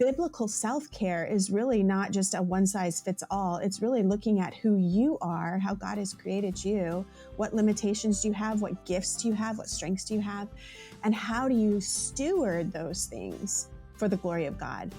biblical self-care is really not just a one size fits all. It's really looking at who you are, how God has created you, what limitations do you have, what gifts do you have, what strengths do you have, and how do you steward those things for the glory of God.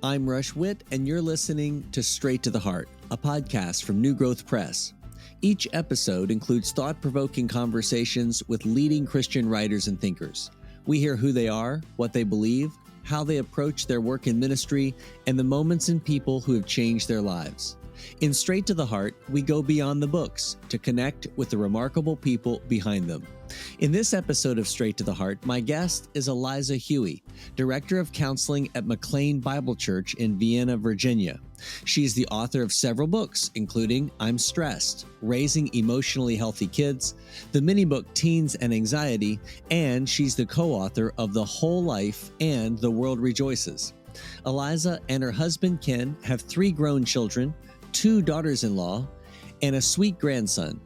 I'm Rush Witt, and you're listening to Straight to the Heart, a podcast from New Growth Press. Each episode includes thought-provoking conversations with leading Christian writers and thinkers. We hear who they are, what they believe, how they approach their work in ministry, and the moments and people who have changed their lives. In Straight to the Heart, we go beyond the books to connect with the remarkable people behind them. In this episode of Straight to the Heart, my guest is Eliza Huie, Director of Counseling at McLean Bible Church in Vienna, Virginia. She's the author of several books, including I'm Stressed, Raising Emotionally Healthy Kids, the mini-book Teens and Anxiety, and she's the co-author of The Whole Life and The World Rejoices. Eliza and her husband Ken have 3 grown children, 2 daughters-in-law, and a sweet grandson.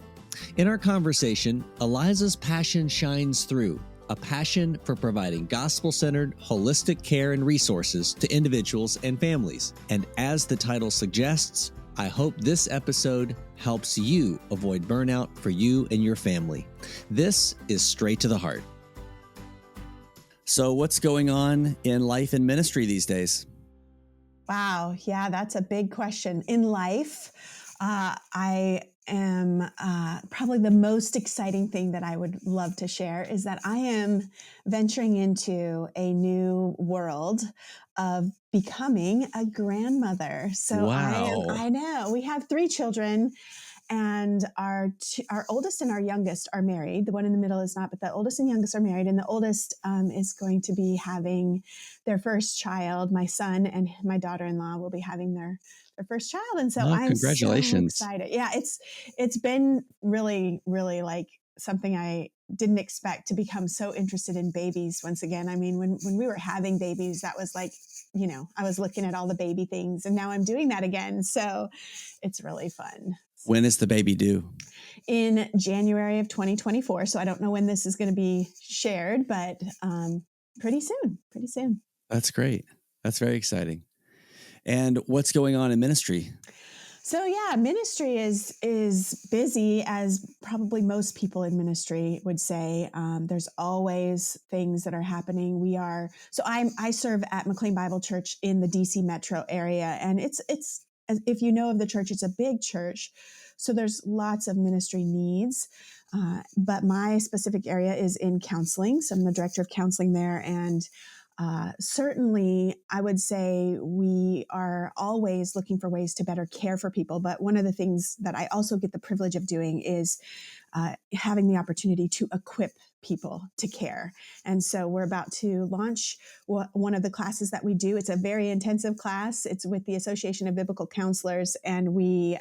In our conversation, Eliza's passion shines through, a passion for providing gospel-centered, holistic care and resources to individuals and families. And as the title suggests, I hope this episode helps you avoid burnout for you and your family. This is Straight to the Heart. So what's going on in life and ministry these days? Wow. Yeah, that's a big question. In life, I am probably the most exciting thing that I would love to share is that I am venturing into a new world of becoming a grandmother. So Wow. I know we have 3 children. And our oldest and our youngest are married. The one in the middle is not, but the oldest and youngest are married. And the oldest is going to be having their first child. My son and my daughter-in-law will be having their first child. And so I'm Congratulations. so excited. Yeah, it's been really, really like something I didn't expect to become so interested in babies once again. I mean, when we were having babies, that was like, I was looking at all the baby things, and now I'm doing that again. So it's really fun. When is the baby due? In January of 2024. So I don't know when this is going to be shared, but pretty soon. That's great. That's very exciting. And what's going on in ministry? So yeah, ministry is busy, as probably most people in ministry would say. There's always things that are happening. I serve at McLean Bible Church in the DC metro area, and it's if you know of the church, it's a big church. So there's lots of ministry needs. But my specific area is in counseling. So I'm the director of counseling there. And certainly I would say we are always looking for ways to better care for people. But one of the things that I also get the privilege of doing is having the opportunity to equip people to care. And so we're about to launch one of the classes that we do. It's a very intensive class. It's with the Association of Biblical Counselors, and we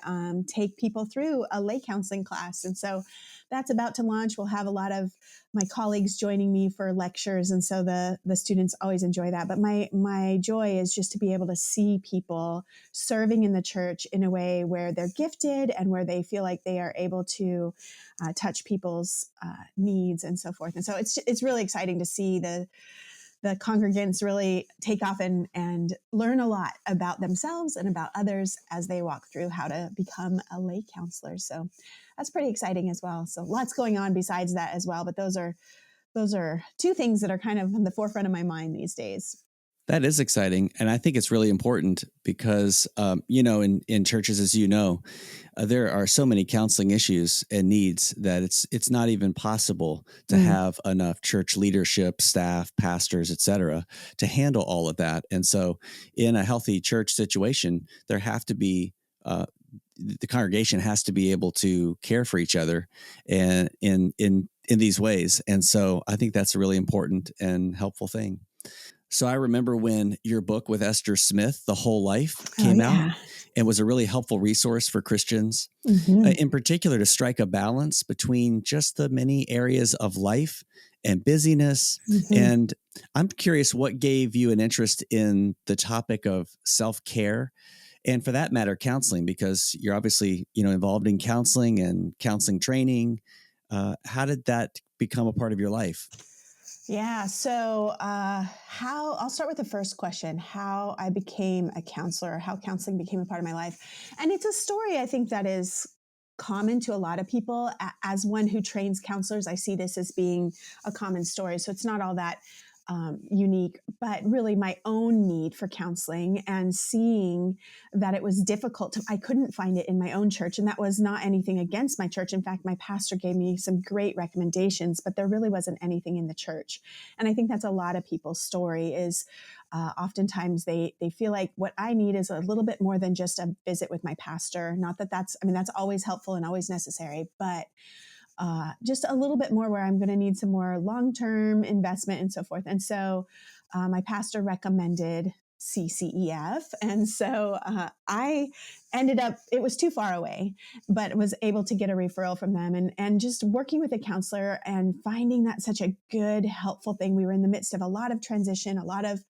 take people through a lay counseling class. And so that's about to launch. We'll have a lot of my colleagues joining me for lectures. And so the students always enjoy that. But my joy is just to be able to see people serving in the church in a way where they're gifted and where they feel like they are able to touch people's needs and so forth. And so it's really exciting to see the congregants really take off and learn a lot about themselves and about others as they walk through how to become a lay counselor. So that's pretty exciting as well. So lots going on besides that as well. But those are 2 things that are kind of in the forefront of my mind these days. That is exciting. And I think it's really important because, in churches, as you know, there are so many counseling issues and needs that it's not even possible to have enough church leadership, staff, pastors, et cetera, to handle all of that. And so in a healthy church situation, there have to be the congregation has to be able to care for each other and in these ways. And so I think that's a really important and helpful thing. So I remember when your book with Esther Smith, The Whole Life, came out and was a really helpful resource for Christians, in particular to strike a balance between just the many areas of life and busyness. And I'm curious what gave you an interest in the topic of self-care and, for that matter, counseling, because you're obviously, involved in counseling and counseling training. How did that become a part of your life? Yeah. So, I'll start with the first question, how I became a counselor, how counseling became a part of my life. And it's a story I think that is common to a lot of people. As one who trains counselors, I see this as being a common story. So it's not all that unique, but really my own need for counseling and seeing that it was difficult I couldn't find it in my own church. And that was not anything against my church. In fact, my pastor gave me some great recommendations, but there really wasn't anything in the church. And I think that's a lot of people's story is oftentimes they feel like what I need is a little bit more than just a visit with my pastor. Not that that's always helpful and always necessary, but just a little bit more where I'm going to need some more long-term investment and so forth. And so my pastor recommended CCEF. And so I ended up, it was too far away, but was able to get a referral from them and just working with a counselor and finding that such a good, helpful thing. We were in the midst of a lot of transition, a lot of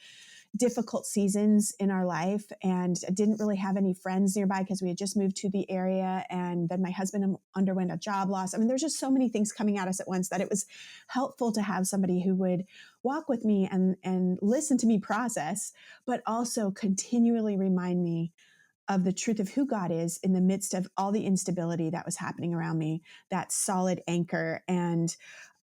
difficult seasons in our life, and I didn't really have any friends nearby because we had just moved to the area. And then my husband underwent a job loss. I mean, there's just so many things coming at us at once that it was helpful to have somebody who would walk with me and listen to me process, but also continually remind me of the truth of who God is in the midst of all the instability that was happening around me, that solid anchor. And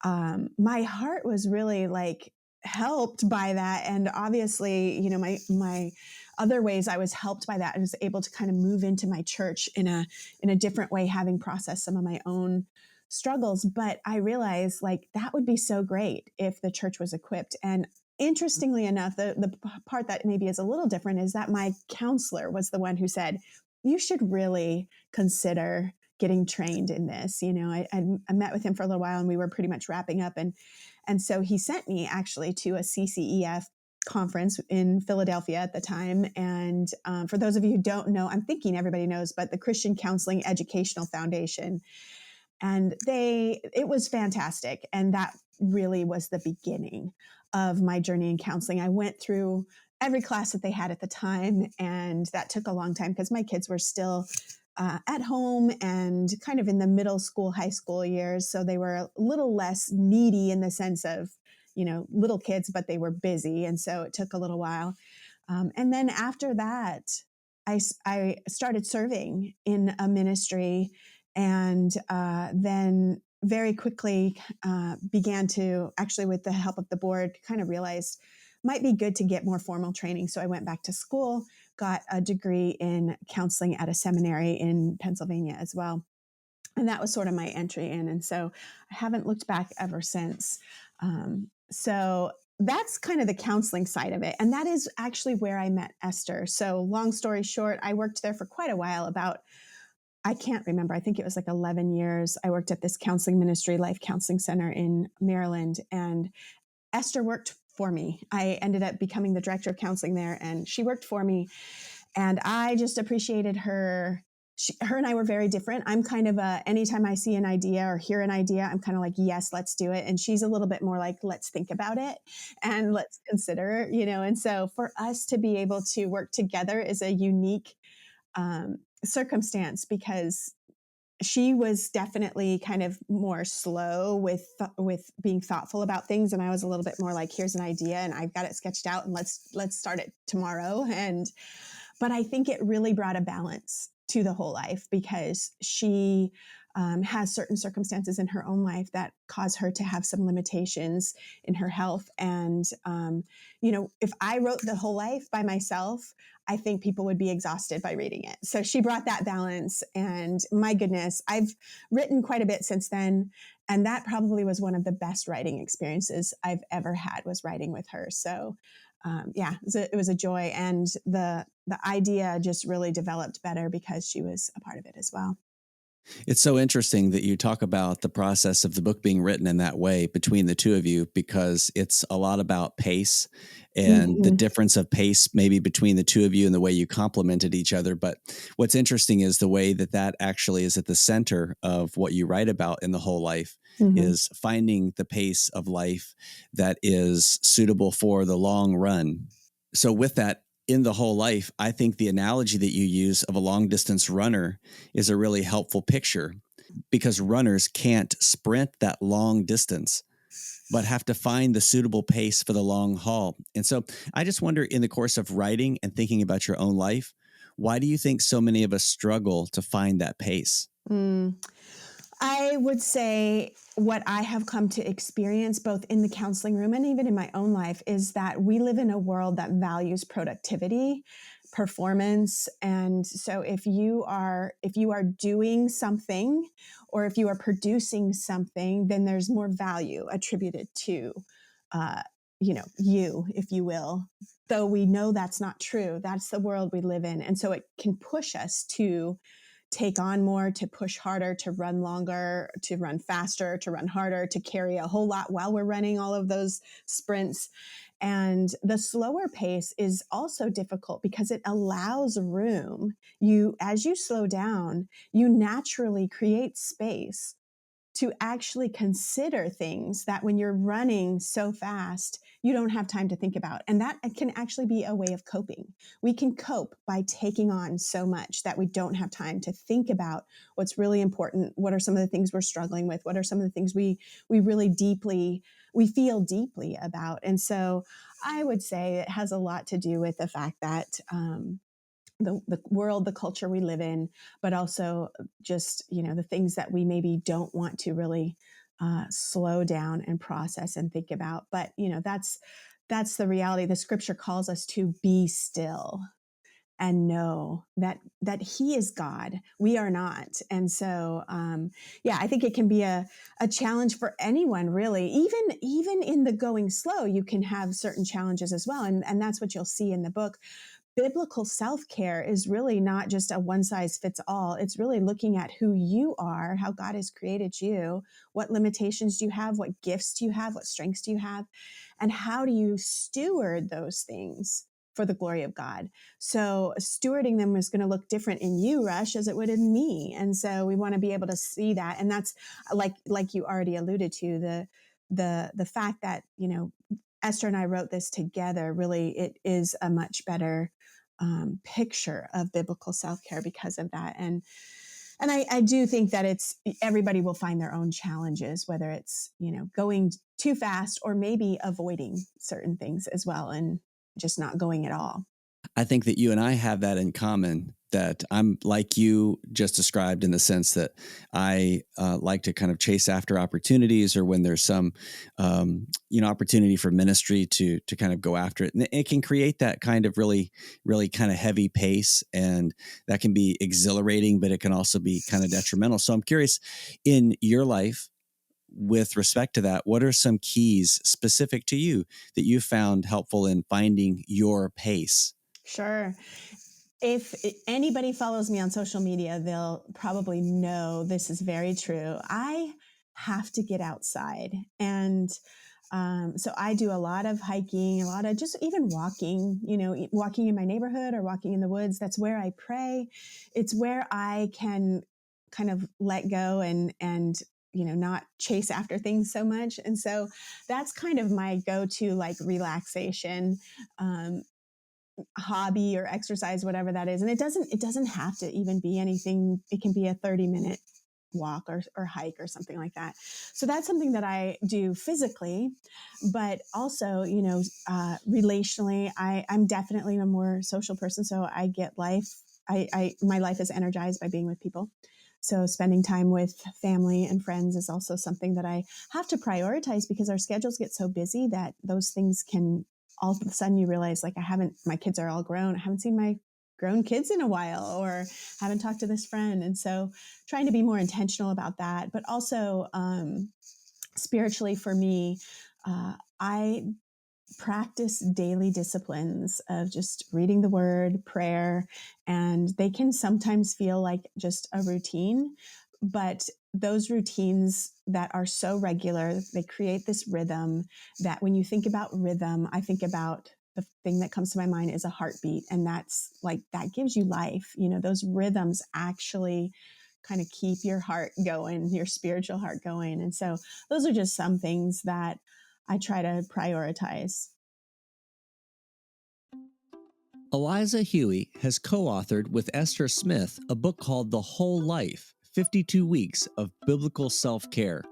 my heart was really like helped by that. And obviously, my other ways I was helped by that, I was able to kind of move into my church in a different way, having processed some of my own struggles. But I realized like that would be so great if the church was equipped. And interestingly enough, the part that maybe is a little different is that my counselor was the one who said, you should really consider getting trained in this. I met with him for a little while and we were pretty much wrapping up. And so he sent me actually to a CCEF conference in Philadelphia at the time. And for those of you who don't know, I'm thinking everybody knows, but the Christian Counseling Educational Foundation. And it was fantastic. And that really was the beginning of my journey in counseling. I went through every class that they had at the time. And that took a long time because my kids were still at home and kind of in the middle school, high school years. So they were a little less needy in the sense of, little kids, but they were busy. And so it took a little while. And then after that, I started serving in a ministry and then very quickly began to actually, with the help of the board, kind of realized might be good to get more formal training. So I went back to school, got a degree in counseling at a seminary in Pennsylvania as well. And that was sort of my entry in. And so I haven't looked back ever since. So that's kind of the counseling side of it. And that is actually where I met Esther. So long story short, I worked there for quite a while, I can't remember. I think it was like 11 years. I worked at this counseling ministry, Life Counseling Center in Maryland, and Esther worked for me. I ended up becoming the director of counseling there, and she worked for me. And I just appreciated her. Her and I were very different. I'm kind of anytime I see an idea or hear an idea, I'm kind of like, yes, let's do it. And she's a little bit more like, let's think about it and let's consider, And so for us to be able to work together is a unique circumstance because she was definitely kind of more slow with being thoughtful about things, and I was a little bit more like, here's an idea and I've got it sketched out and let's start it tomorrow. But I think it really brought a balance to the whole life because she has certain circumstances in her own life that cause her to have some limitations in her health. And, if I wrote the whole life by myself, I think people would be exhausted by reading it. So she brought that balance. And my goodness, I've written quite a bit since then. And that probably was one of the best writing experiences I've ever had, was writing with her. So it was a joy. And the idea just really developed better because she was a part of it as well. It's so interesting that you talk about the process of the book being written in that way between the two of you, because it's a lot about pace and the difference of pace maybe between the two of you and the way you complemented each other. But what's interesting is the way that actually is at the center of what you write about in the whole life is finding the pace of life that is suitable for the long run. So with that, in the whole life, I think the analogy that you use of a long distance runner is a really helpful picture, because runners can't sprint that long distance. but have to find the suitable pace for the long haul. And so I just wonder, in the course of writing and thinking about your own life, why do you think so many of us struggle to find that pace? Mm. I would say what I have come to experience both in the counseling room and even in my own life is that we live in a world that values productivity, performance. And so if you are doing something or if you are producing something, then there's more value attributed to uh, you, if you will. Though we know that's not true. That's the world we live in. And so it can push us to take on more, to push harder, to run longer, to run faster, to run harder, to carry a whole lot while we're running all of those sprints. And the slower pace is also difficult because it allows room. As you slow down, you naturally create space to actually consider things that when you're running so fast, you don't have time to think about. And that can actually be a way of coping. We can cope by taking on so much that we don't have time to think about what's really important. What are some of the things we're struggling with? What are some of the things we feel deeply about? And so I would say it has a lot to do with the fact that, the world, the culture we live in, but also just, the things that we maybe don't want to really slow down and process and think about. But, that's the reality. The scripture calls us to be still and know that he is God. We are not. And so, yeah, I think it can be a challenge for anyone, really. Even in the going slow, you can have certain challenges as well. And that's what you'll see in the book. Biblical self-care is really not just a one size fits all. It's really looking at who you are, how God has created you, what limitations do you have, what gifts do you have, what strengths do you have, and how do you steward those things for the glory of God. So stewarding them is going to look different in you, Rush, as it would in me. And so we want to be able to see that. And that's like you already alluded to, the fact that, Esther and I wrote this together. Really, it is a much better picture of biblical self-care because of that. And I do think that everybody will find their own challenges, whether it's, going too fast or maybe avoiding certain things as well and just not going at all. I think that you and I have that in common, that I'm like you just described, in the sense that I like to kind of chase after opportunities, or when there's some, opportunity for ministry to kind of go after it. And it can create that kind of really, really kind of heavy pace, and that can be exhilarating, but it can also be kind of detrimental. So I'm curious, in your life, with respect to that, what are some keys specific to you that you found helpful in finding your pace? Sure. If anybody follows me on social media, they'll probably know this is very true. I have to get outside. And so I do a lot of hiking, a lot of just even walking, walking in my neighborhood or walking in the woods. That's where I pray. It's where I can kind of let go and not chase after things so much. And so that's kind of my go-to, like, relaxation hobby or exercise, whatever that is. And it doesn't have to even be anything. It can be a 30-minute walk or hike or something like that. So that's something that I do physically, but also, relationally, I'm definitely a more social person. So I get my life is energized by being with people. So spending time with family and friends is also something that I have to prioritize, because our schedules get so busy that those things can, all of a sudden you realize, like, my kids are all grown. I haven't seen my grown kids in a while, or haven't talked to this friend. And so trying to be more intentional about that, but also spiritually for me, I practice daily disciplines of just reading the word, prayer, and they can sometimes feel like just a routine, but those routines that are so regular, they create this rhythm that when you think about rhythm, I think about the thing that comes to my mind is a heartbeat. And that's like, that gives you life. Those rhythms actually kind of keep your heart going, your spiritual heart going. And so those are just some things that I try to prioritize. Eliza Huie has co-authored with Esther Smith a book called The Whole Life: 52 Weeks of Biblical Self-Care.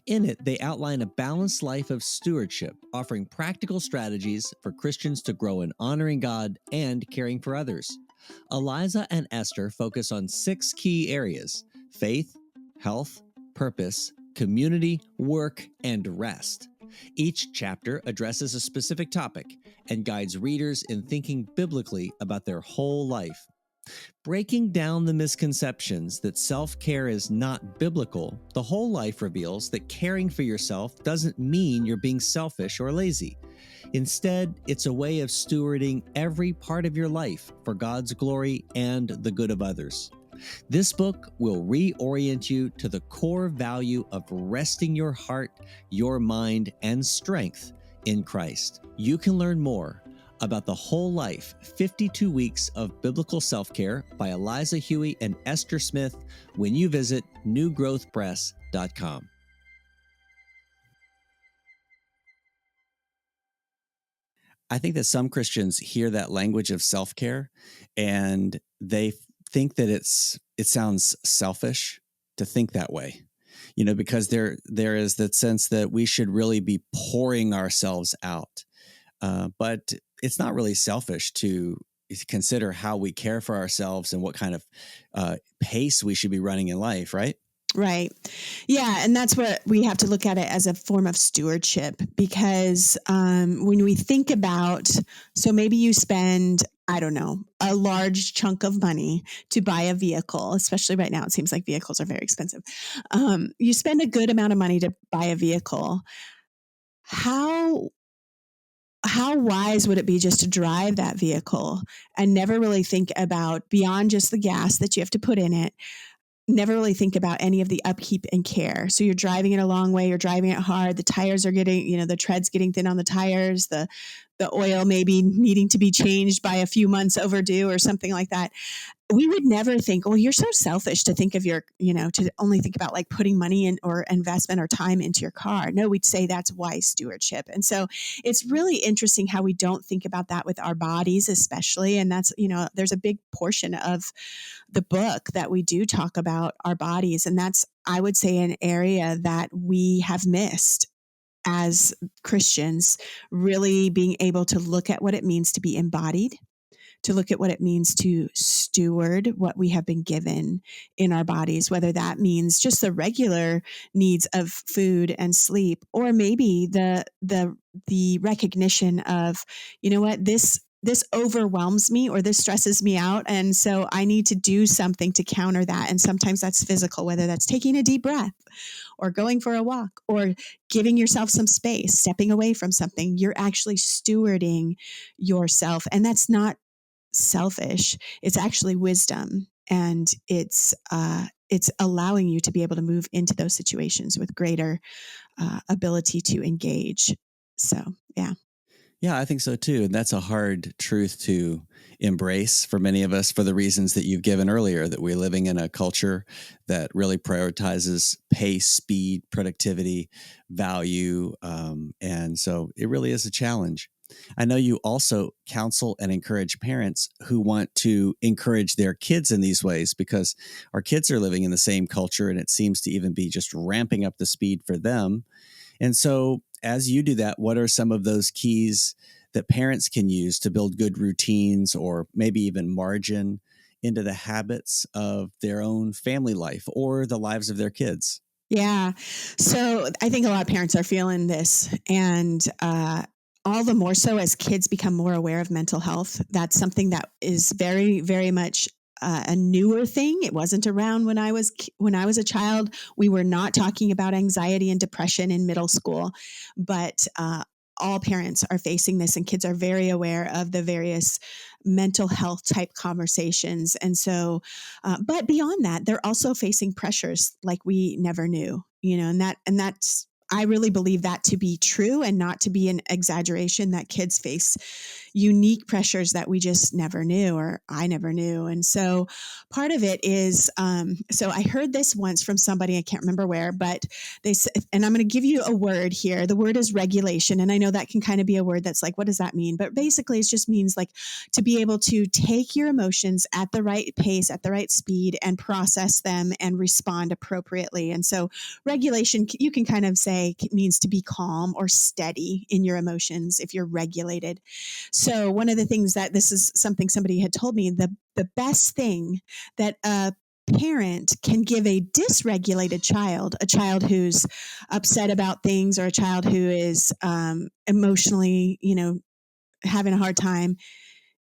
In it, they outline a balanced life of stewardship, offering practical strategies for Christians to grow in honoring God and caring for others. Eliza and Esther focus on 6 key areas: faith, health, purpose, community, work, and rest. Each chapter addresses a specific topic and guides readers in thinking biblically about their whole life. Breaking down the misconceptions that self-care is not biblical, the whole life reveals that caring for yourself doesn't mean you're being selfish or lazy. Instead, it's a way of stewarding every part of your life for God's glory and the good of others. This book will reorient you to the core value of resting your heart, your mind, and strength in Christ. You can learn more about the whole life, 52 weeks of biblical self-care by Eliza Huie and Esther Smith when you visit newgrowthpress.com. I think that some Christians hear that language of self-care and they think that it sounds selfish to think that way. Because there is that sense that we should really be pouring ourselves out. But it's not really selfish to consider how we care for ourselves and what kind of pace we should be running in life, right? Right. Yeah. And that's what we have to look at it as, a form of stewardship, because when we think about, so maybe you spend, I don't know, a large chunk of money to buy a vehicle, especially right now, it seems like vehicles are very expensive. You spend a good amount of money to buy a vehicle. How wise would it be just to drive that vehicle and never really think about, beyond just the gas that you have to put in it, never really think about any of the upkeep and care? So you're driving it a long way, you're driving it hard, the tires are getting, the tread's getting thin on the tires, the oil maybe needing to be changed by a few months overdue or something like that. We would never think, oh, you're so selfish to think of your, to only think about like putting money in or investment or time into your car. No, we'd say that's wise stewardship. And so it's really interesting how we don't think about that with our bodies, especially. And that's, there's a big portion of the book that we do talk about our bodies. And that's, I would say, an area that we have missed as Christians, really being able to look at what it means to be embodied, to look at what it means to steward what we have been given in our bodies, whether that means just the regular needs of food and sleep, or maybe the recognition of, this overwhelms me, or this stresses me out. And so I need to do something to counter that. And sometimes that's physical, whether that's taking a deep breath or going for a walk or giving yourself some space, stepping away from something. You're actually stewarding yourself. And that's not selfish. It's actually wisdom. And it's allowing you to be able to move into those situations with greater ability to engage. So, yeah. Yeah, I think so too. And that's a hard truth to embrace for many of us for the reasons that you've given earlier, that we're living in a culture that really prioritizes pace, speed, productivity, value. And so it really is a challenge. I know you also counsel and encourage parents who want to encourage their kids in these ways, because our kids are living in the same culture and it seems to even be just ramping up the speed for them. And so as you do that, what are some of those keys that parents can use to build good routines, or maybe even margin into the habits of their own family life or the lives of their kids? Yeah. So I think a lot of parents are feeling this, and all the more so as kids become more aware of mental health. That's something that is very, very much a newer thing. It wasn't around when I was a child. We were not talking about anxiety and depression in middle school, but all parents are facing this, and kids are very aware of the various mental health type conversations. And so, but beyond that, they're also facing pressures like we never knew, and that's I really believe that to be true and not to be an exaggeration, that kids face unique pressures that we just never knew, or I never knew. And so part of it is, so I heard this once from somebody, I can't remember where, but they said, and I'm going to give you a word here. The word is regulation. And I know that can kind of be a word that's like, what does that mean? But basically it just means like to be able to take your emotions at the right pace, at the right speed, and process them and respond appropriately. And so regulation, you can kind of say, means to be calm or steady in your emotions if you're regulated. So one of the things that, this is something somebody had told me, the best thing that a parent can give a dysregulated child, a child who's upset about things, or a child who is emotionally, having a hard time,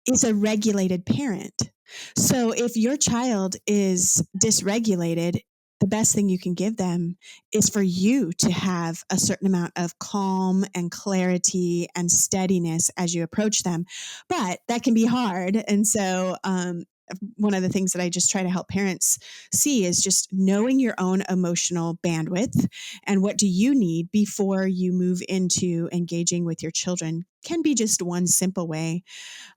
is a regulated parent. So if your child is dysregulated, the best thing you can give them is for you to have a certain amount of calm and clarity and steadiness as you approach them. But that can be hard. And so, one of the things that I just try to help parents see is just knowing your own emotional bandwidth and what do you need before you move into engaging with your children can be just one simple way.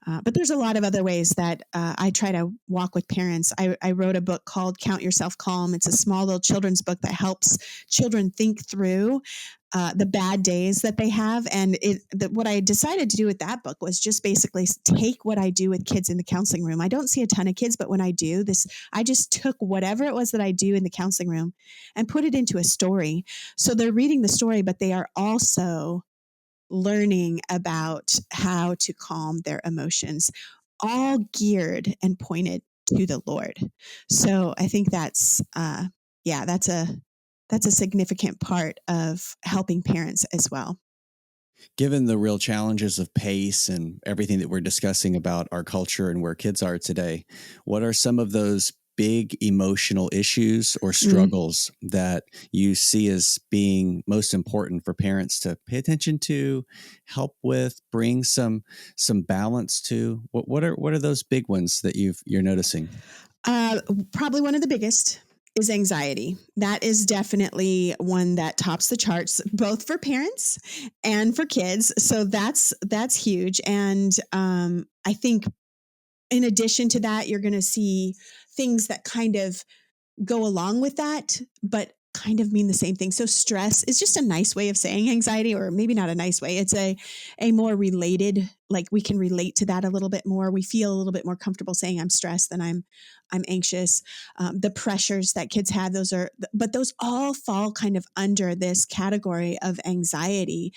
But there's a lot of other ways that I try to walk with parents. I wrote a book called Count Yourself Calm. It's a small little children's book that helps children think through the bad days that they have. And what I decided to do with that book was just basically take what I do with kids in the counseling room. I don't see a ton of kids, but when I do this, I just took whatever it was that I do in the counseling room and put it into a story. So they're reading the story, but they are also learning about how to calm their emotions, all geared and pointed to the Lord. So I think that's that's a significant part of helping parents as well. Given the real challenges of pace and everything that we're discussing about our culture and where kids are today, what are some of those big emotional issues or struggles that you see as being most important for parents to pay attention to, help with, bring some balance to? What are those big ones that you're noticing? Probably one of the biggest is anxiety. That is definitely one that tops the charts, both for parents and for kids. So that's huge. And I think in addition to that, you're going to see things that kind of go along with that, but kind of mean the same thing. So stress is just a nice way of saying anxiety, or maybe not a nice way. It's a more related, like we can relate to that a little bit more. We feel a little bit more comfortable saying I'm stressed than I'm anxious. The pressures that kids have, but those all fall kind of under this category of anxiety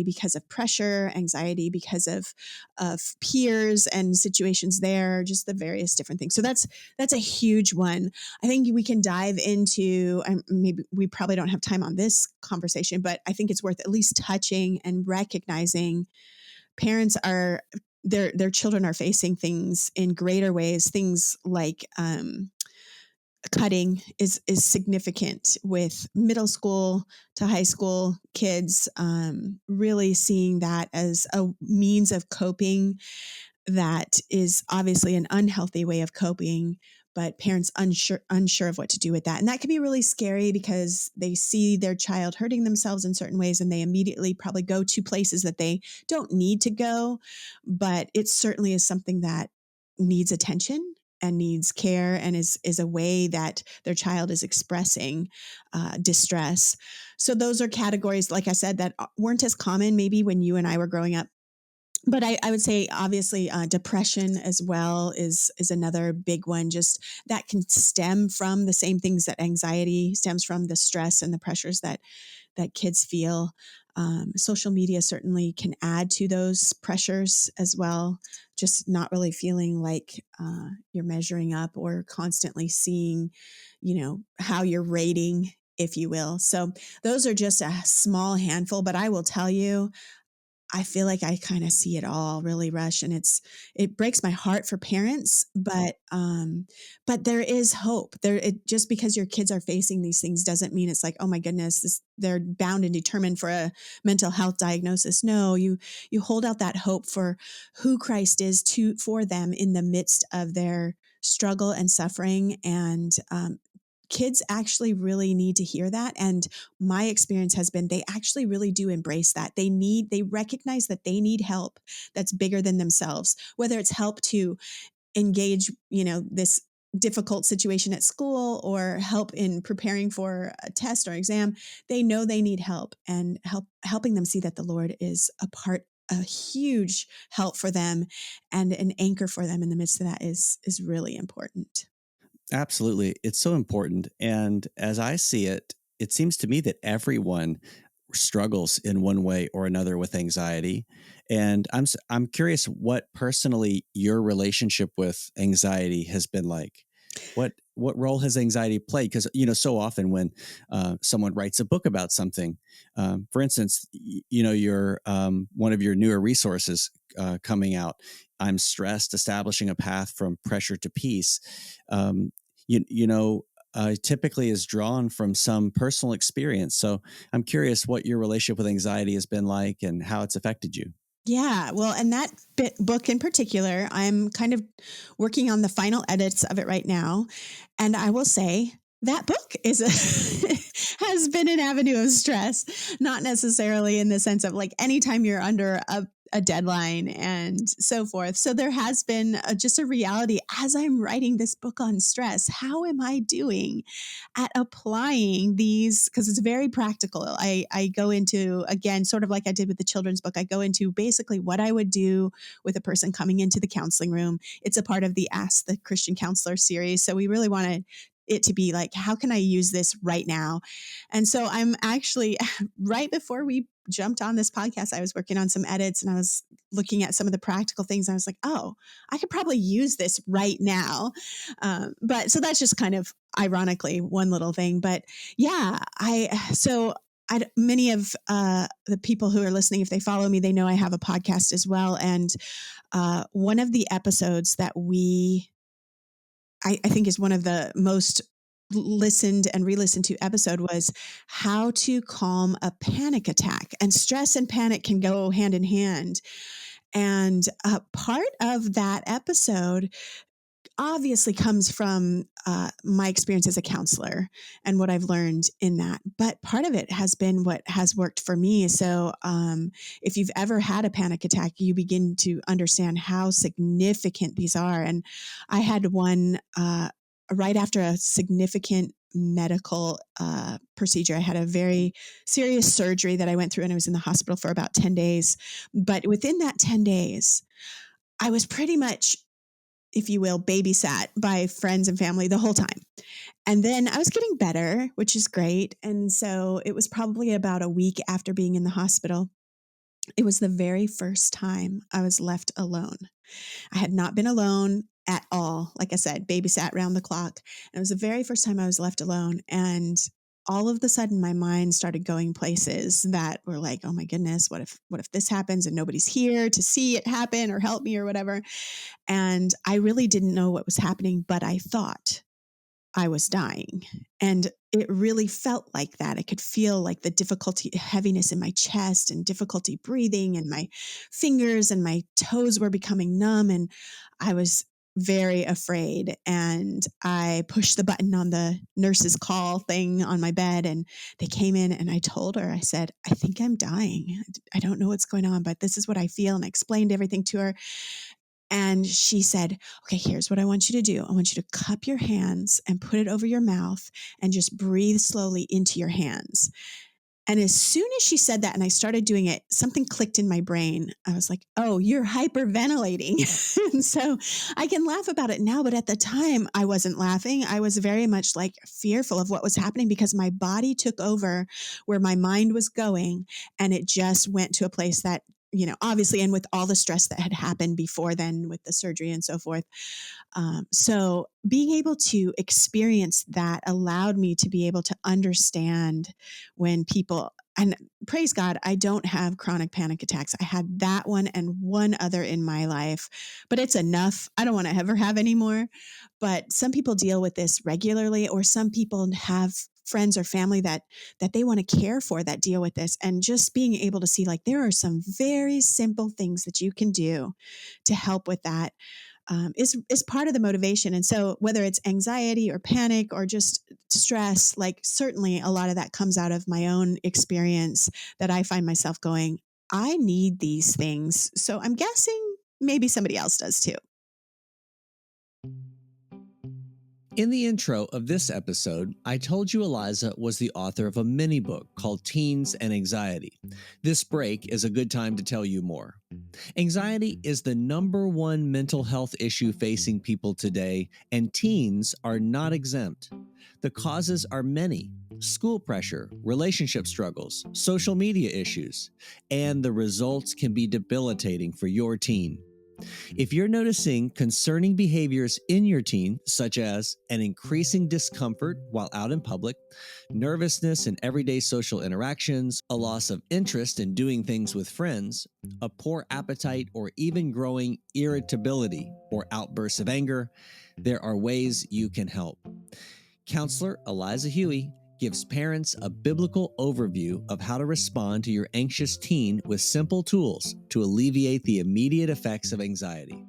because of pressure, anxiety because of peers and situations there, just the various different things. So that's a huge one. I think we can dive into, maybe we probably don't have time on this conversation, but I think it's worth at least touching and recognizing parents are, their children are facing things in greater ways. Things like cutting is significant with middle school to high school kids, really seeing that as a means of coping that is obviously an unhealthy way of coping, but parents unsure of what to do with that. And that can be really scary because they see their child hurting themselves in certain ways and they immediately probably go to places that they don't need to go. But it certainly is something that needs attention and needs care, and is a way that their child is expressing distress. So those are categories, like I said, that weren't as common maybe when you and I were growing up. But I would say obviously depression as well is another big one. Just that can stem from the same things that anxiety stems from, the stress and the pressures that kids feel. Social media certainly can add to those pressures as well. Just not really feeling like you're measuring up, or constantly seeing, how you're rating, if you will. So those are just a small handful, but I will tell you, I feel like I kind of see it all, really, Rush, and it breaks my heart for parents, but there is hope. Just because your kids are facing these things doesn't mean it's like, oh my goodness, they're bound and determined for a mental health diagnosis. No, you hold out that hope for who Christ is for them in the midst of their struggle and suffering, and kids actually really need to hear that. And my experience has been they actually really do embrace that. They recognize that they need help that's bigger than themselves, whether it's help to engage, this difficult situation at school or help in preparing for a test or exam. They know they need help, and helping them see that the Lord is a huge help for them and an anchor for them in the midst of that is really important. Absolutely. It's so important. And as I see it, it seems to me that everyone struggles in one way or another with anxiety. And I'm curious what personally your relationship with anxiety has been like. What role has anxiety played? Because so often when someone writes a book about something, for instance, your one of your newer resources coming out, I'm stressed, establishing a path from pressure to peace. Um, typically is drawn from some personal experience. So I'm curious what your relationship with anxiety has been like and how it's affected you. Yeah, well, and that book in particular, I'm kind of working on the final edits of it right now, and I will say that book has been an avenue of stress, not necessarily in the sense of like anytime you're under a deadline and so forth. So there has been just a reality as I'm writing this book on stress. How am I doing at applying these? Because it's very practical. I go into, again, sort of like I did with the children's book, I go into basically what I would do with a person coming into the counseling room. It's a part of the Ask the Christian Counselor series. So we really wanted it to be like, how can I use this right now? And so I'm actually, right before we jumped on this podcast, I was working on some edits and I was looking at some of the practical things. I was like, oh, I could probably use this right now. But so that's just kind of ironically one little thing. But yeah, many of the people who are listening, if they follow me, they know I have a podcast as well. And one of the episodes that I think is one of the most listened and re-listened to episode was how to calm a panic attack. And stress and panic can go hand in hand. And part of that episode obviously comes from my experience as a counselor and what I've learned in that. But part of it has been what has worked for me. So if you've ever had a panic attack, you begin to understand how significant these are. And I had one right after a significant medical procedure. I had a very serious surgery that I went through, and I was in the hospital for about 10 days. But within that 10 days, I was pretty much, if you will, babysat by friends and family the whole time. And then I was getting better, which is great. And so it was probably about a week after being in the hospital. It was the very first time I was left alone. I had not been alone at all. Like I said, babysat round the clock. And it was the very first time I was left alone. And all of the sudden my mind started going places that were like, oh my goodness, what if this happens and nobody's here to see it happen or help me or whatever. And I really didn't know what was happening, but I thought I was dying. And it really felt like that. I could feel like the difficulty, heaviness in my chest and difficulty breathing, and my fingers and my toes were becoming numb. And I was very afraid. And I pushed the button on the nurse's call thing on my bed, and they came in, and I told her, I said, I think I'm dying. I don't know what's going on, but this is what I feel. And I explained everything to her. And she said, okay, here's what I want you to do. I want you to cup your hands and put it over your mouth and just breathe slowly into your hands. And as soon as she said that and I started doing it, something clicked in my brain. I was like, oh, you're hyperventilating. And so I can laugh about it now, but at the time I wasn't laughing. I was very much like fearful of what was happening because my body took over where my mind was going, and it just went to a place that, obviously, and with all the stress that had happened before then with the surgery and so forth. So being able to experience that allowed me to be able to understand when people, and praise God, I don't have chronic panic attacks. I had that one and one other in my life, but it's enough. I don't want to ever have any more. But some people deal with this regularly, or some people have friends or family that they want to care for that deal with this. And just being able to see, like, there are some very simple things that you can do to help with that is part of the motivation. And so whether it's anxiety or panic or just stress, like certainly a lot of that comes out of my own experience that I find myself going, I need these things. So I'm guessing maybe somebody else does too. In the intro of this episode, I told you Eliza was the author of a mini book called Teens and Anxiety. This break is a good time to tell you more. Anxiety is the number one mental health issue facing people today, and teens are not exempt. The causes are many: school pressure, relationship struggles, social media issues, and the results can be debilitating for your teen. If you're noticing concerning behaviors in your teen, such as an increasing discomfort while out in public, nervousness in everyday social interactions, a loss of interest in doing things with friends, a poor appetite, or even growing irritability or outbursts of anger, there are ways you can help. Counselor Eliza Huie gives parents a biblical overview of how to respond to your anxious teen with simple tools to alleviate the immediate effects of anxiety.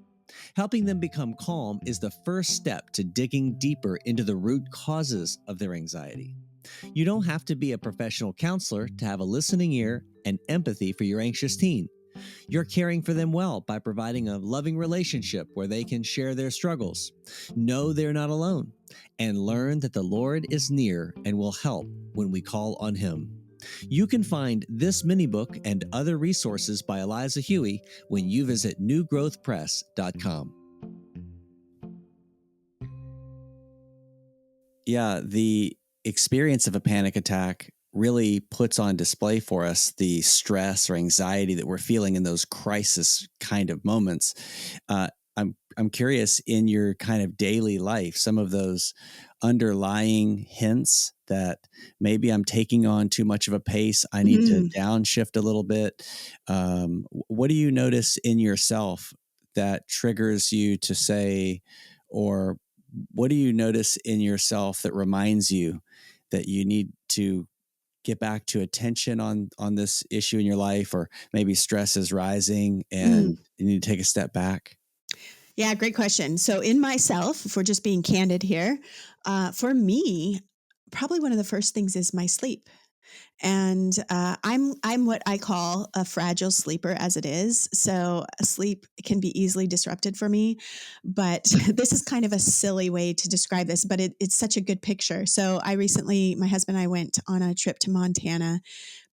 Helping them become calm is the first step to digging deeper into the root causes of their anxiety. You don't have to be a professional counselor to have a listening ear and empathy for your anxious teen. You're caring for them well by providing a loving relationship where they can share their struggles, know they're not alone, and learn that the Lord is near and will help when we call on Him. You can find this mini book and other resources by Eliza Huie when you visit newgrowthpress.com. Yeah, the experience of a panic attack really puts on display for us the stress or anxiety that we're feeling in those crisis kind of moments. I'm curious, in your kind of daily life, some of those underlying hints that maybe I'm taking on too much of a pace. I need to downshift a little bit. What do you notice in yourself that triggers you to say, or what do you notice in yourself that reminds you that you need to get back to attention on this issue in your life, or maybe stress is rising and you need to take a step back? Yeah, great question. So in myself, if we're just being candid here, for me, probably one of the first things is my sleep. And I'm what I call a fragile sleeper as it is. So sleep can be easily disrupted for me. But this is kind of a silly way to describe this, but it's such a good picture. So my husband and I went on a trip to Montana.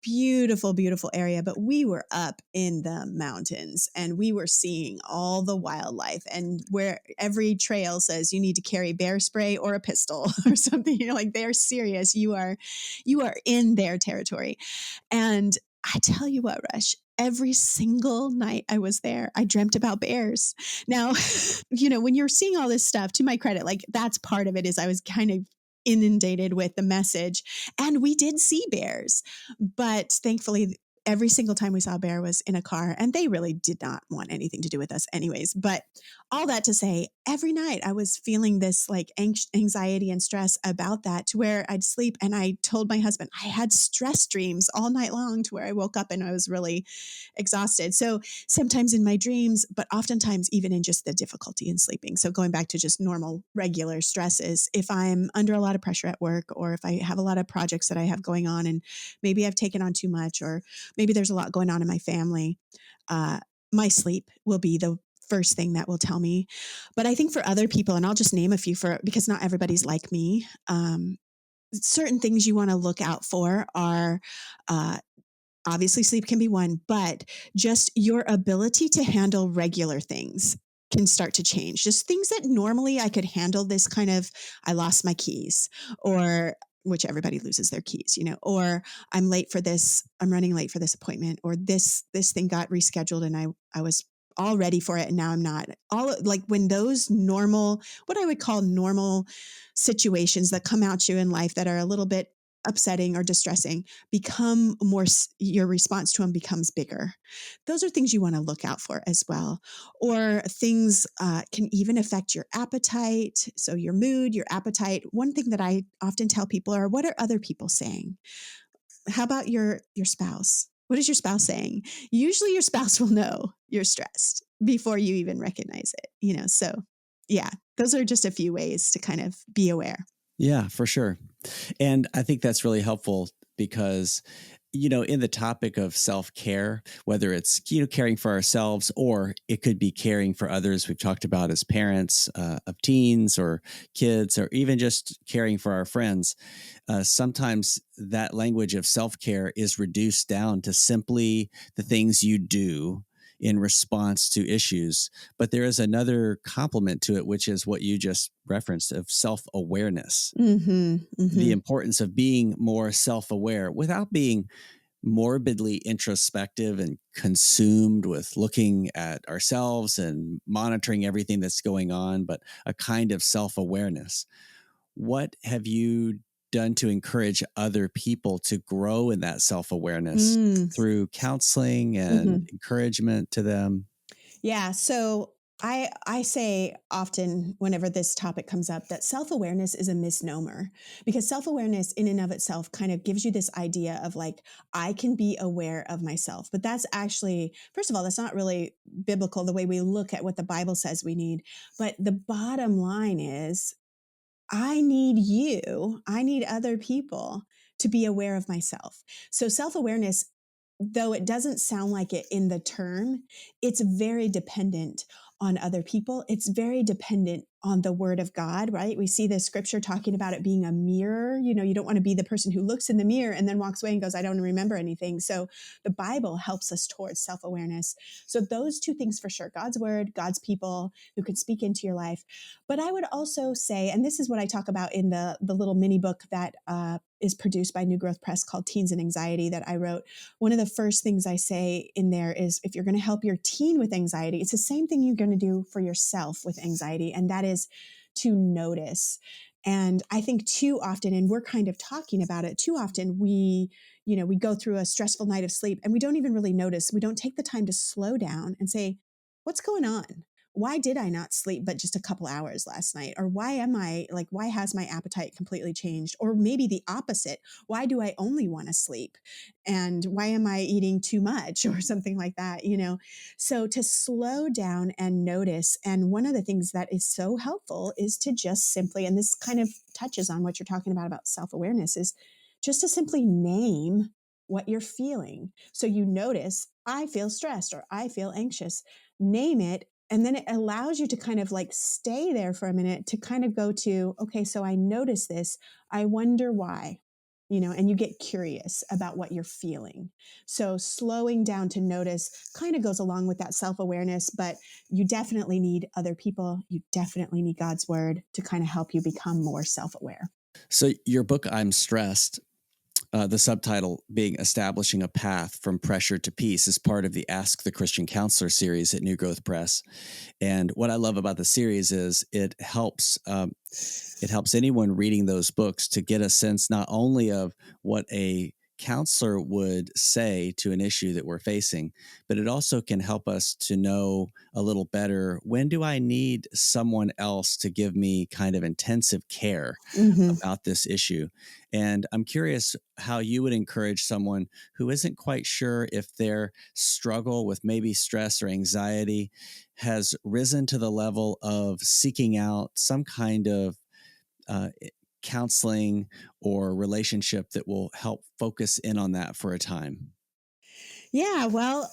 Beautiful, beautiful area, but we were up in the mountains and we were seeing all the wildlife, and where every trail says you need to carry bear spray or a pistol or something, like they're serious. You are in their territory. And I tell you what, Rush, every single night I was there, I dreamt about bears. Now, when you're seeing all this stuff, to my credit, like that's part of it, is I was kind of inundated with the message, and we did see bears, but thankfully every single time we saw a bear was in a car, and they really did not want anything to do with us anyways. But all that to say, every night I was feeling this like anxiety and stress about that, to where I'd sleep, and I told my husband I had stress dreams all night long, to where I woke up and I was really exhausted. So sometimes in my dreams, but oftentimes even in just the difficulty in sleeping. So going back to just normal, regular stresses, if I'm under a lot of pressure at work, or if I have a lot of projects that I have going on and maybe I've taken on too much, or maybe there's a lot going on in my family, my sleep will be the first thing that will tell me. But I think for other people, and I'll just name a few because not everybody's like me, certain things you want to look out for are, obviously sleep can be one, but just your ability to handle regular things can start to change. Just things that normally I could handle, this kind of, I lost my keys, or which everybody loses their keys, or I'm running late for this appointment, or this thing got rescheduled and I was all ready for it and now I'm not. All like when those normal, what I would call normal situations that come at you in life that are a little bit upsetting or distressing become more, your response to them becomes bigger. Those are things you want to look out for as well. Or things can even affect your appetite. So your mood, your appetite. One thing that I often tell people are, what are other people saying? How about your spouse? What is your spouse saying? Usually your spouse will know. you're stressed before you even recognize it, So yeah, those are just a few ways to kind of be aware. Yeah, for sure. And I think that's really helpful because, in the topic of self care, whether it's, caring for ourselves or it could be caring for others, we've talked about as parents of teens or kids, or even just caring for our friends. Sometimes that language of self care is reduced down to simply the things you do in response to issues. But there is another complement to it, which is what you just referenced of self awareness, Mm-hmm, the mm-hmm. importance of being more self aware without being morbidly introspective and consumed with looking at ourselves and monitoring everything that's going on, but a kind of self awareness. What have you done to encourage other people to grow in that self awareness Mm, through counseling and mm-hmm. encouragement to them? Yeah. So I say often whenever this topic comes up that self-awareness is a misnomer, because self-awareness in and of itself kind of gives you this idea of like, I can be aware of myself. But that's actually, first of all, that's not really biblical the way we look at what the Bible says we need. But the bottom line is I need other people to be aware of myself. So self awareness, though it doesn't sound like it in the term, it's very dependent on other people. It's very dependent on the word of God, right? We see the scripture talking about it being a mirror. You don't want to be the person who looks in the mirror and then walks away and goes, I don't remember anything. So the Bible helps us towards self awareness. So those two things for sure, God's word, God's people who can speak into your life. But I would also say, and this is what I talk about in the little mini book that is produced by New Growth Press called Teens and Anxiety that I wrote. One of the first things I say in there is if you're going to help your teen with anxiety, it's the same thing you're going to do for yourself with anxiety, and that is to notice. And I think too often, and we're kind of talking about it too often, we go through a stressful night of sleep and we don't even really notice. We don't take the time to slow down and say, what's going on? Why did I not sleep but just a couple hours last night? Or why has my appetite completely changed? Or maybe the opposite. Why do I only want to sleep? And why am I eating too much or something like that? So to slow down and notice. And one of the things that is so helpful is to just simply, and this kind of touches on what you're talking about self-awareness, is just to simply name what you're feeling. So you notice, I feel stressed or I feel anxious. Name it, and then it allows you to kind of like stay there for a minute to kind of go to, okay, so I notice this. I wonder why, and you get curious about what you're feeling. So slowing down to notice kind of goes along with that self awareness, but you definitely need other people. You definitely need God's word to kind of help you become more self aware. So, your book, I'm Stressed, the subtitle being Establishing a Path from Pressure to Peace, is part of the Ask the Christian Counselor series at New Growth Press. And what I love about the series is it helps anyone reading those books to get a sense not only of what a counselor would say to an issue that we're facing, but it also can help us to know a little better, when do I need someone else to give me kind of intensive care Mm-hmm. about this issue? And I'm curious how you would encourage someone who isn't quite sure if their struggle with maybe stress or anxiety has risen to the level of seeking out some kind of uh, counseling or relationship that will help focus in on that for a time. Yeah, well,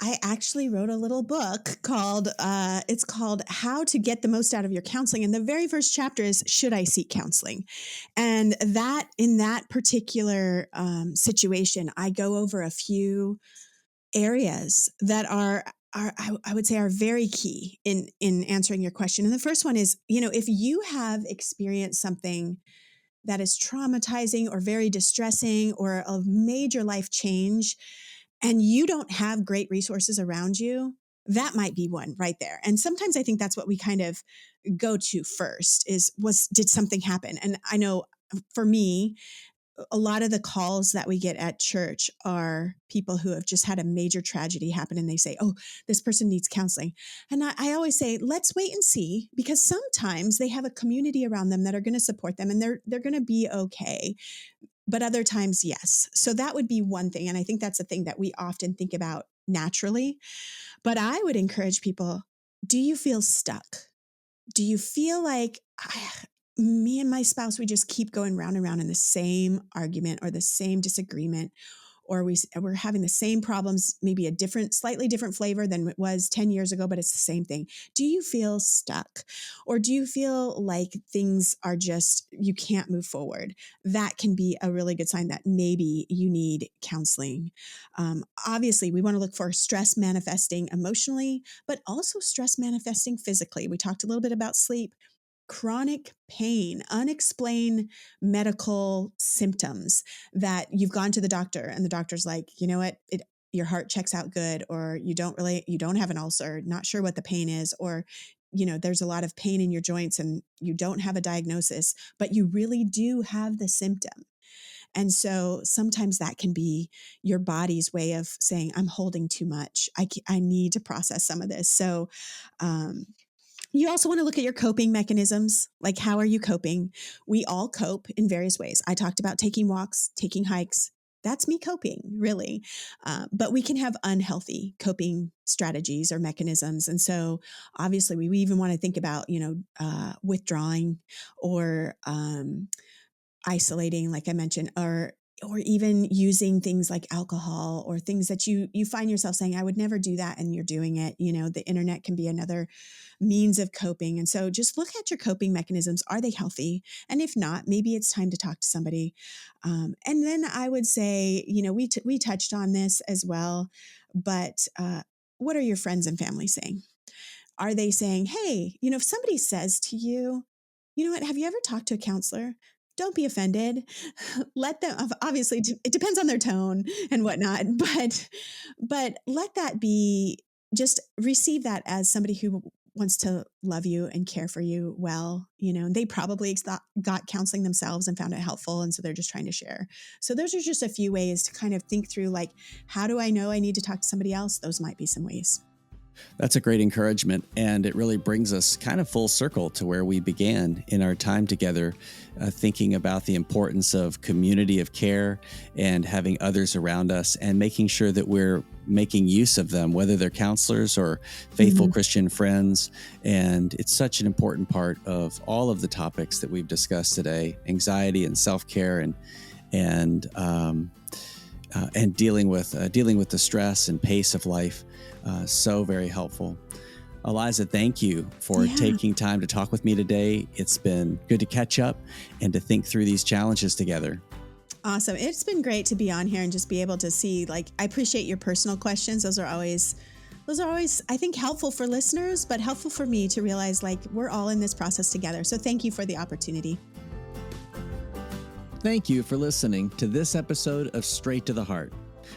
I actually wrote a little book called it's called How to Get the Most Out of Your Counseling, and the very first chapter is Should I Seek Counseling? And that in that particular situation, I go over a few areas that I would say are very key in answering your question. And the first one is, if you have experienced something that is traumatizing or very distressing or a major life change, and you don't have great resources around you, that might be one right there. And sometimes I think that's what we kind of go to first is did something happen? And I know for me, a lot of the calls that we get at church are people who have just had a major tragedy happen and they say, oh, this person needs counseling. And I always say, let's wait and see, because sometimes they have a community around them that are going to support them and they're going to be okay. But other times, yes. So that would be one thing. And I think that's a thing that we often think about naturally. But I would encourage people, do you feel stuck? Do you feel like me and my spouse, we just keep going round and round in the same argument or the same disagreement, or we're having the same problems, maybe a slightly different flavor than it was 10 years ago, but it's the same thing. Do you feel stuck? Or do you feel like things are just, you can't move forward? That can be a really good sign that maybe you need counseling. Obviously, we want to look for stress manifesting emotionally, but also stress manifesting physically. We talked a little bit about sleep. Chronic pain, unexplained medical symptoms that you've gone to the doctor and the doctor's like, you know what, your heart checks out good, or you don't have an ulcer, not sure what the pain is, or, there's a lot of pain in your joints and you don't have a diagnosis, but you really do have the symptom. And so sometimes that can be your body's way of saying, I'm holding too much. I need to process some of this. So, you also want to look at your coping mechanisms. Like, how are you coping? We all cope in various ways. I talked about taking walks, taking hikes. That's me coping, really. But we can have unhealthy coping strategies or mechanisms. And so obviously we even want to think about, withdrawing or isolating, like I mentioned, or even using things like alcohol or things that you find yourself saying, I would never do that, and you're doing it. The internet can be another means of coping. And so just look at your coping mechanisms. Are they healthy? And if not, maybe it's time to talk to somebody. And then I would say, we touched on this as well, but what are your friends and family saying? Are they saying, hey, if somebody says to you, you know what, have you ever talked to a counselor? Don't be offended. Let them, obviously, it depends on their tone and whatnot, but let that be, just receive that as somebody who wants to love you and care for you well. They probably got counseling themselves and found it helpful. And so they're just trying to share. So those are just a few ways to kind of think through, like, how do I know I need to talk to somebody else? Those might be some ways. That's a great encouragement, and it really brings us kind of full circle to where we began in our time together, thinking about the importance of community of care and having others around us and making sure that we're making use of them, whether they're counselors or faithful Christian friends. And it's such an important part of all of the topics that we've discussed today: anxiety and self-care and dealing with the stress and pace of life. So very helpful. Eliza, thank you for taking time to talk with me today. It's been good to catch up and to think through these challenges together. Awesome. It's been great to be on here and just be able to see, I appreciate your personal questions. Those are always, I think, helpful for listeners, but helpful for me to realize, we're all in this process together. So thank you for the opportunity. Thank you for listening to this episode of Straight to the Heart.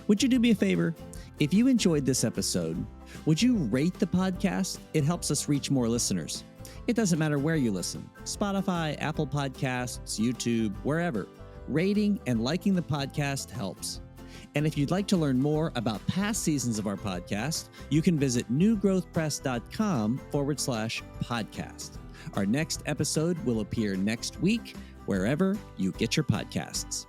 Would you do me a favor? If you enjoyed this episode, would you rate the podcast? It helps us reach more listeners. It doesn't matter where you listen: Spotify, Apple Podcasts, YouTube, wherever. Rating and liking the podcast helps. And if you'd like to learn more about past seasons of our podcast, you can visit newgrowthpress.com/podcast. Our next episode will appear next week, wherever you get your podcasts.